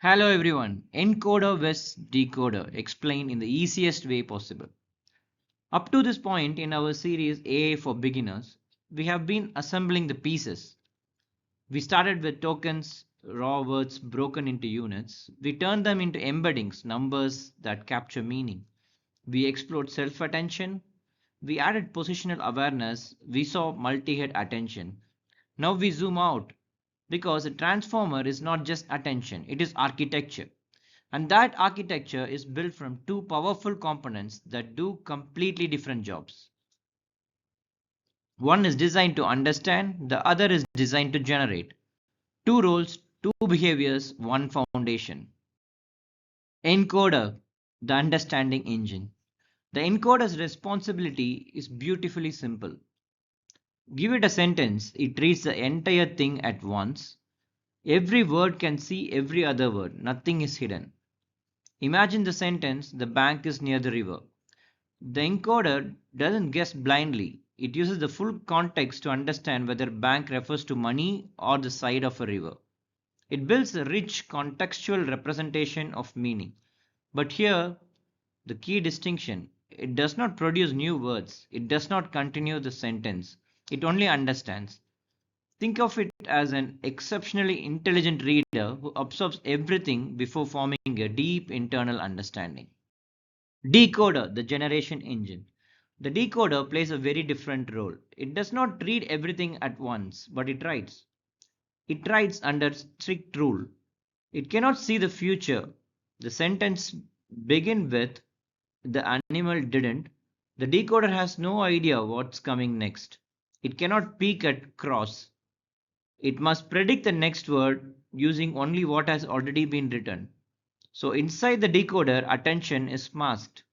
Hello everyone, encoder vs decoder explained in the easiest way possible. Up to this point in our series AI for beginners, we have been assembling the pieces. We started with tokens, raw words broken into units. We turned them into embeddings, numbers that capture meaning. We explored self-attention. We added positional awareness. We saw multi-head attention. Now we zoom out because a transformer is not just attention, it is architecture. And that architecture is built from two powerful components that do completely different jobs. One is designed to understand, the other is designed to generate. Two roles, two behaviors, one foundation. Encoder, the understanding engine. The encoder's responsibility is beautifully simple. Give it a sentence, it reads the entire thing at once. Every word can see every other word, nothing is hidden. Imagine the sentence, the bank is near the river. The encoder doesn't guess blindly. It uses the full context to understand whether bank refers to money or the side of a river. It builds a rich contextual representation of meaning. But here, the key distinction, it does not produce new words. It does not continue the sentence. It only understands. Think of it as an exceptionally intelligent reader who absorbs everything before forming a deep internal understanding. Decoder, the generation engine. The decoder plays a very different role. It does not read everything at once, but it writes. It writes under strict rule. It cannot see the future. The sentence begin with the animal didn't. The decoder has no idea what's coming next. It cannot peek at cross. It must predict the next word using only what has already been written. So inside the decoder, attention is masked.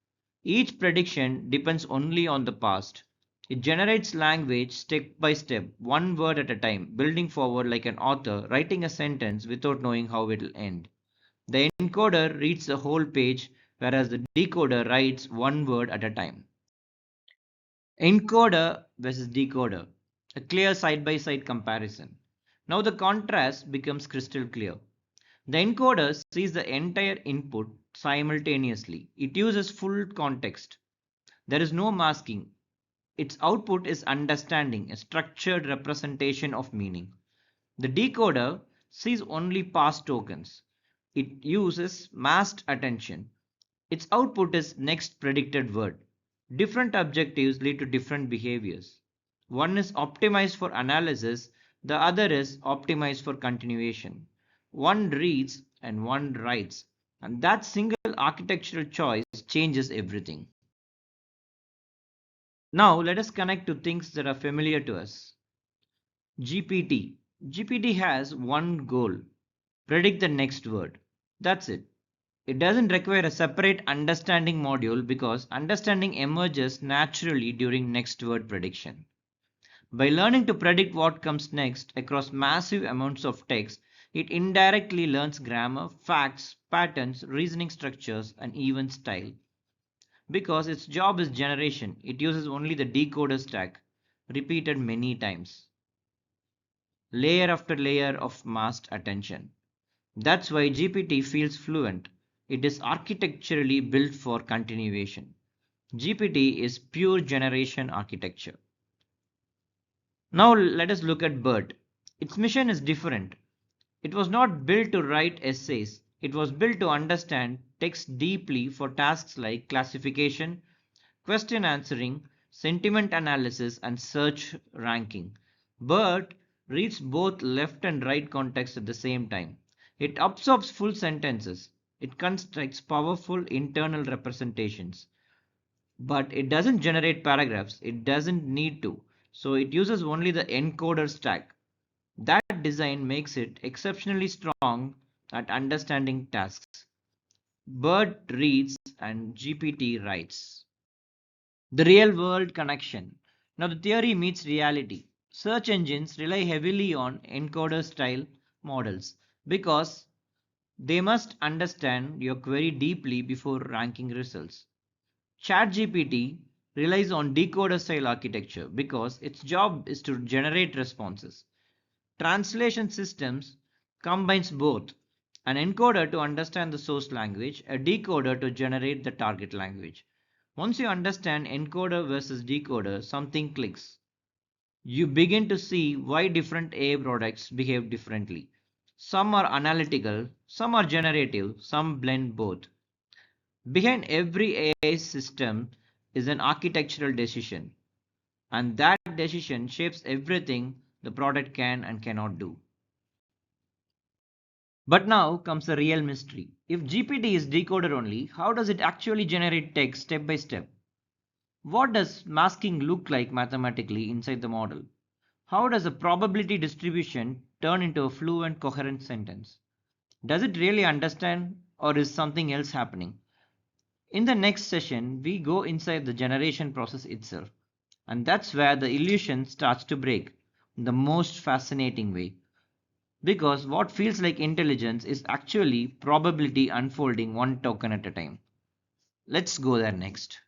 Each prediction depends only on the past. It generates language step by step, one word at a time, building forward like an author writing a sentence without knowing how it will end. The encoder reads the whole page, whereas the decoder writes one word at a time. Encoder versus decoder, a clear side by side comparison. Now the contrast becomes crystal clear. The encoder sees the entire input simultaneously. It uses full context. There is no masking. Its output is understanding, a structured representation of meaning. The decoder sees only past tokens. It uses masked attention. Its output is next predicted word. Different objectives lead to different behaviors. One is optimized for analysis, the other is optimized for continuation. One reads and one writes, and that single architectural choice changes everything. Now let us connect to things that are familiar to us. GPT. GPT has one goal, predict the next word. That's it. It doesn't require a separate understanding module because understanding emerges naturally during next word prediction. By learning to predict what comes next across massive amounts of text, it indirectly learns grammar, facts, patterns, reasoning structures, and even style. Because its job is generation, it uses only the decoder stack, repeated many times. Layer after layer of masked attention. That's why GPT feels fluent. It is architecturally built for continuation. GPT is pure generation architecture. Now let us look at BERT. Its mission is different. It was not built to write essays. It was built to understand text deeply for tasks like classification, question answering, sentiment analysis, and search ranking. BERT reads both left and right context at the same time. It absorbs full sentences. It constructs powerful internal representations. But it doesn't generate paragraphs. It doesn't need to. So it uses only the encoder stack. That design makes it exceptionally strong at understanding tasks. BERT reads and GPT writes. The real world connection. Now the theory meets reality. Search engines rely heavily on encoder style models because they must understand your query deeply before ranking results. ChatGPT relies on decoder style architecture because its job is to generate responses. Translation systems combines both. An encoder to understand the source language, a decoder to generate the target language. Once you understand encoder versus decoder, something clicks. You begin to see why different AI products behave differently. Some are analytical, some are generative, some blend both. Behind every AI system is an architectural decision, and that decision shapes everything the product can and cannot do. But now comes the real mystery. If GPT is decoder only, how does it actually generate text step by step? What does masking look like mathematically inside the model? How does a probability distribution turn into a fluent, coherent sentence? Does it really understand, or is something else happening? In the next session, we go inside the generation process itself. And that's where the illusion starts to break, in the most fascinating way. Because what feels like intelligence is actually probability unfolding one token at a time. Let's go there next.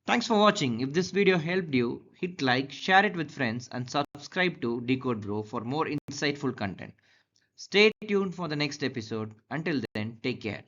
Thanks for watching. If this video helped you, hit like, share it with friends, and subscribe to Decode Bro for more insightful content. Stay tuned for the next episode. Until then, take care.